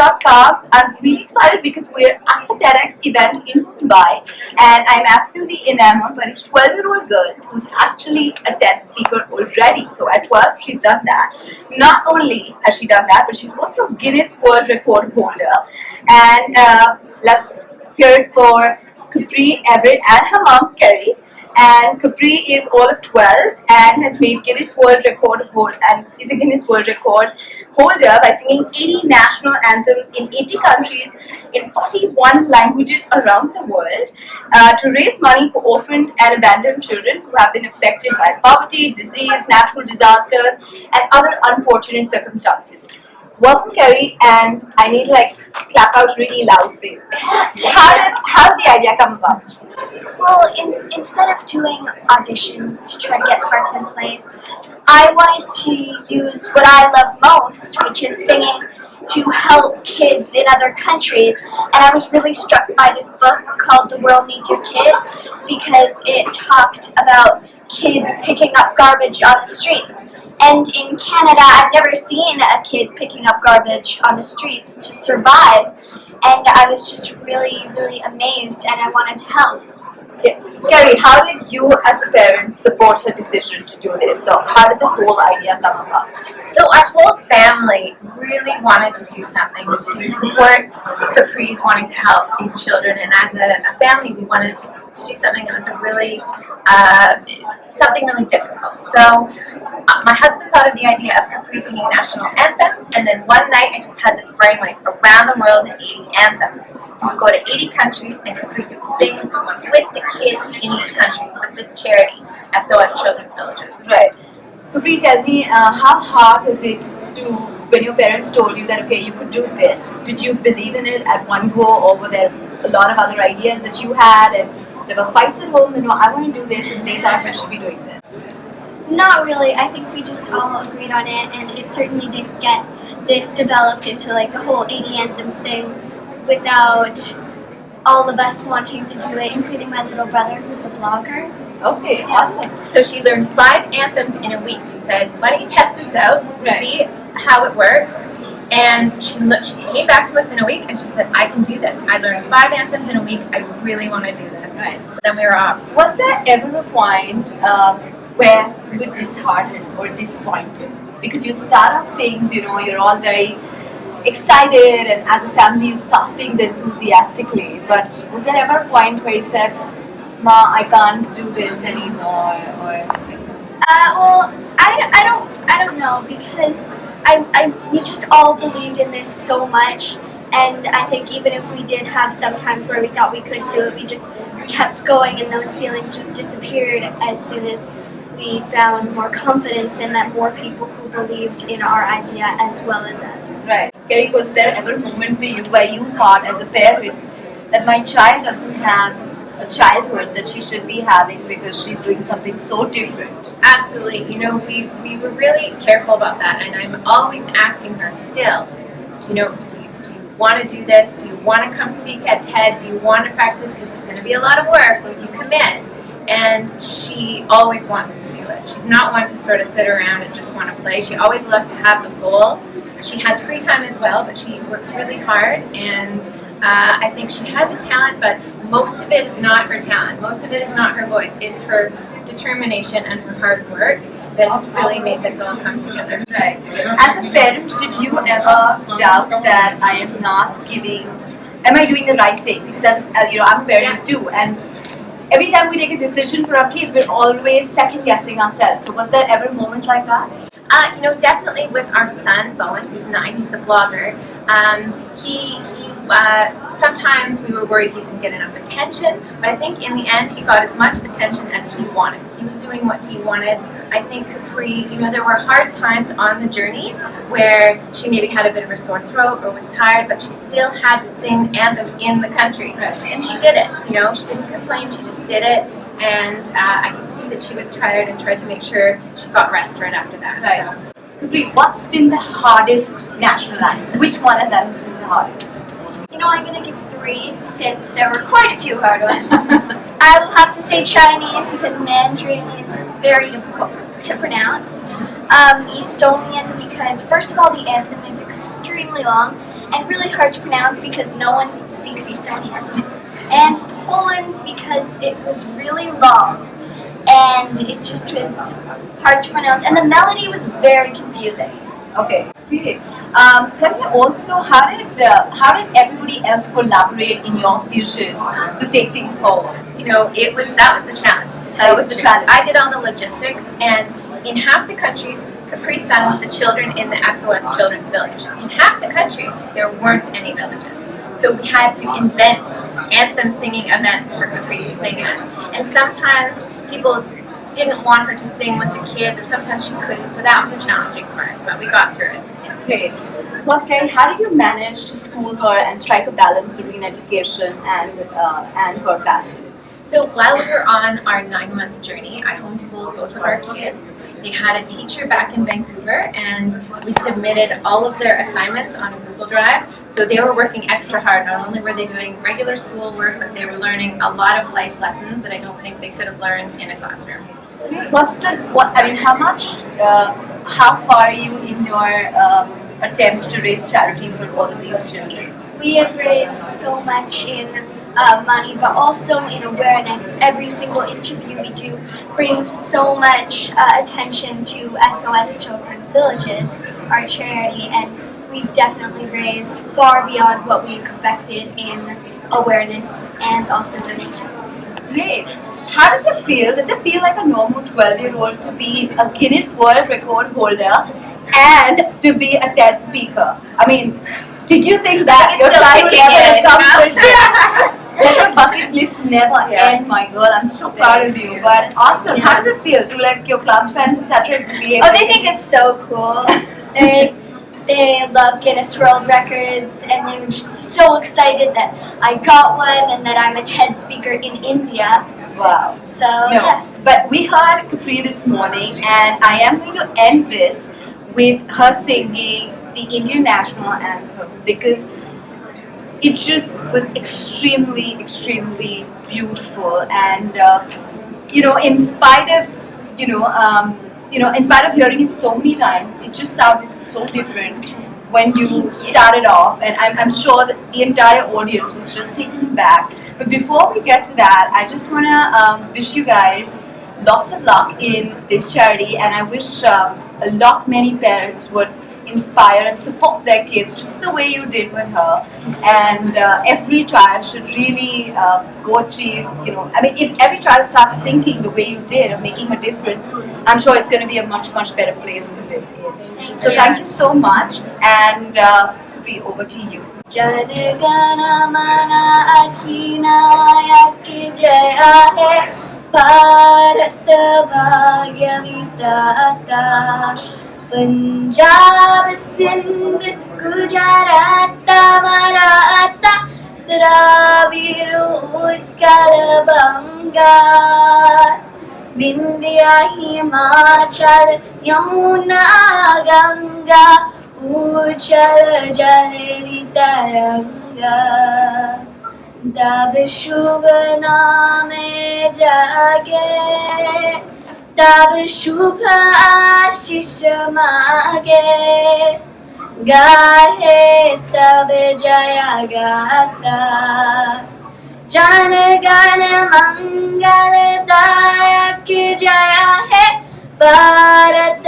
start calm. I'm really excited because we're at the TEDx event in Dubai, and I'm absolutely enamored by this 12-year-old girl who's actually a TED speaker already. So at 12, she's done that. Not only has she done that, but she's also a Guinness World Record holder. And let's hear it for Capri Everett and her mom, Kerry. And Capri is all of 12 and has made Guinness World Record and is a Guinness World Record holder by singing 80 national anthems in 80 countries in 41 languages around the world to raise money for orphaned and abandoned children who have been affected by poverty, disease, natural disasters, and other unfortunate circumstances. Welcome, Kerry, and I need to clap out really loud for you. How did the idea come about? Well, instead of doing auditions to try to get parts and plays, I wanted to use what I love most, which is singing, to help kids in other countries. And I was really struck by this book called The World Needs Your Kid because it talked about kids picking up garbage on the streets. And in Canada, I've never seen a kid picking up garbage on the streets to survive. And I was just really, really amazed, and I wanted to help. Yeah. Kerry, how did you as a parent support her decision to do this? So how did the whole idea come about? So our whole family really wanted to do something to support Capri's wanting to help these children, and as a family we wanted to do something that was a really something really difficult. So my husband thought of the idea of Capri singing national anthems, and then one night I just had this brainwave around the world in 80 anthems. We would go to 80 countries and Capri could sing with the kids in each country with this charity, SOS Children's Villages. Right. Capri, tell me, how hard was it when your parents told you that, okay, you could do this? Did you believe in it at one go, or were there a lot of other ideas that you had, and there were fights at home that, no, I want to do this, and they thought you should be doing this? Not really. I think we just all agreed on it, and it certainly didn't get this developed into the whole 80 anthems thing without all of us wanting to do it, including my little brother who's the blogger. Okay, awesome. So she learned 5 anthems in a week. We said, why don't you test this out, see how it works. And she came back to us in a week and she said, I can do this. I learned 5 anthems in a week. I really want to do this. Right. So then we were off. Was there ever a point where you were disheartened or disappointed? Because you start off things, you're all very excited, and as a family you start things enthusiastically. But was there ever a point where you said, Ma, I can't do this anymore? Well, I don't know, because we just all believed in this so much, and I think even if we did have some times where we thought we could do it, we just kept going, and those feelings just disappeared as soon as we found more confidence and met more people who believed in our idea as well as us. Right. Kerry, was there ever a moment for you where you thought as a parent that my child doesn't have a childhood that she should be having because she's doing something so different? Absolutely. We were really careful about that, and I'm always asking her still, do you want to do this? Do you want to come speak at TED? Do you want to practice this? Because it's going to be a lot of work once you commit. And she always wants to do it. She's not one to sort of sit around and just want to play. She always loves to have a goal. She has free time as well, but she works really hard, and I think she has a talent, but most of it is not her talent. Most of it is not her voice. It's her determination and her hard work that has really made this all come together. Right. As a parent, did you ever doubt that am I doing the right thing? Because as I'm a parent too, and every time we take a decision for our kids, we're always second guessing ourselves. So was there ever a moment like that? Definitely with our son, Bowen, who's 9, he's the blogger. Sometimes we were worried he didn't get enough attention, but I think in the end he got as much attention as he wanted. He was doing what he wanted. I think Capri, there were hard times on the journey where she maybe had a bit of a sore throat or was tired, but she still had to sing the anthem in the country. And she did it, she didn't complain, she just did it. And I could see that she was tired and tried to make sure she got rest right after that. Right. So. Capri, what's been the hardest national anthem? Which one of them has been the hardest? I'm going to give 3 since there were quite a few hard ones. I will have to say Chinese because Mandarin is very difficult to pronounce. Estonian because, first of all, the anthem is extremely long, and really hard to pronounce because no one speaks Estonian. And Poland because it was really long and it just was hard to pronounce, and the melody was very confusing. Okay, great. Tell me also, how did everybody else collaborate in your vision to take things forward? That was the challenge. To tell That you was the the truth. challenge. I did all the logistics, and in half the countries, Capri sung with the children in the SOS Children's Village. In half the countries, there weren't any villages. So we had to invent anthem singing events for Capri to sing at. And sometimes people didn't want her to sing with the kids, or sometimes she couldn't. So that was the challenging part, but we got through it. Great. Watsai, how did you manage to school her and strike a balance between education and her passion? So while we were on our 9-month journey, I homeschooled both of our kids. They had a teacher back in Vancouver, and we submitted all of their assignments on a Google Drive. So they were working extra hard. Not only were they doing regular school work, but they were learning a lot of life lessons that I don't think they could have learned in a classroom. How far are you in your attempt to raise charity for all of these children? We have raised so much in money, but also in awareness. Every single interview we do brings so much attention to SOS Children's Villages, our charity, and we've definitely raised far beyond what we expected in awareness and also donations. Great. How does it feel? Does it feel like a normal 12-year-old to be a Guinness World Record holder and to be a TED speaker? I mean, did you think that your child would ever come to let your bucket list never end, my girl? I'm so proud of you. But awesome. How does it feel to like your class friends, etc. be able Oh, they think it's so cool. They love Guinness World Records, and they were just so excited that I got one and that I'm a TED speaker in India. Wow. So No, yeah. but we heard Capri this morning, and I am going to end this with her singing the Indian national anthem because it just was extremely, extremely beautiful. And in spite of in spite of hearing it so many times, it just sounded so different when you started off, and I'm sure that the entire audience was just taken back. But before we get to that, I just want to wish you guys lots of luck in this charity, and I wish many parents would inspire and support their kids just the way you did with her. And every child should really go achieve, if every child starts thinking the way you did of making a difference, I'm sure it's going to be a much, much better place to live in. So thank you so much, and Capri, over to you. Janagana mana adhinayak jaya hai Bharat bhagya vidhata Punjab Sindh Gujarat Maratha Dravid Utkal Banga Vindhya Himachal Yamuna Ganga Uchal Jalari Taranga Tab Shubh Naame Jage Tab Shubh Ashish Mage Gahe Tab Jaya Gata Jan Gan Mangal Dayak Jaya Hai Bharat